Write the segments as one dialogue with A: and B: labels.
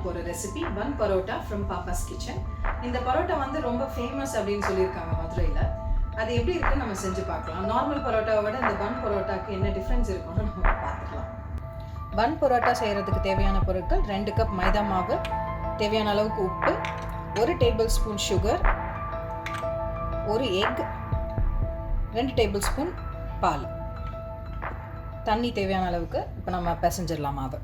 A: போகிற recipe bun parotta from Papa's kitchen. இந்த பரோட்டா வந்து ரொம்ப ஃபேமஸ் அப்படின்னு சொல்லியிருக்காங்க மதுரையில். அது எப்படி இருக்குன்னு நம்ம செஞ்சு பார்க்கலாம். நார்மல் பரோட்டாவை விட இந்த பன் பரோட்டாவுக்கு என்ன டிஃப்ரென்ஸ் இருக்குன்னு நம்ம பார்த்துக்கலாம். பன் பரோட்டா செய்கிறதுக்கு தேவையான பொருட்கள் 2 கப் மைதா மாவு, தேவையான அளவுக்கு உப்பு, 1 tablespoon sugar, 1 egg, 2 tablespoon பால், தண்ணி தேவையான அளவுக்கு. இப்போ நம்ம பிசைஞ்சிடலாம் மாவு.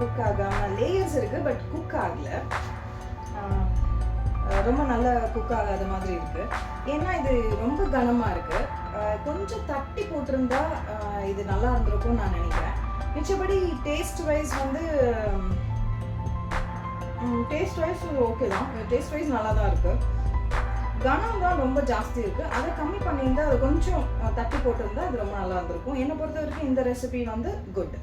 A: குக் ஆகாமல் லேயர்ஸ் இருக்குது, பட் குக் ஆகலை. ரொம்ப நல்ல குக் ஆகாத மாதிரி இருக்குது. ஏன்னா இது ரொம்ப கனமாக இருக்குது. கொஞ்சம் தட்டி போட்டிருந்தா இது நல்லா இருந்திருக்கும்னு நான் நினைக்கிறேன். மிச்சபடி டேஸ்ட் வைஸ் வந்து டேஸ்ட் வைஸ் ஓகே தான். டேஸ்ட் வைஸ் நல்லா தான் இருக்குது. கனம் தான் ரொம்ப ஜாஸ்தி இருக்குது. அதை கம்மி பண்ணியிருந்தால் அதை கொஞ்சம் தட்டி போட்டிருந்தா அது ரொம்ப நல்லா இருந்திருக்கும். என்னை பொறுத்த வரைக்கும் இந்த ரெசிபி வந்து குட்.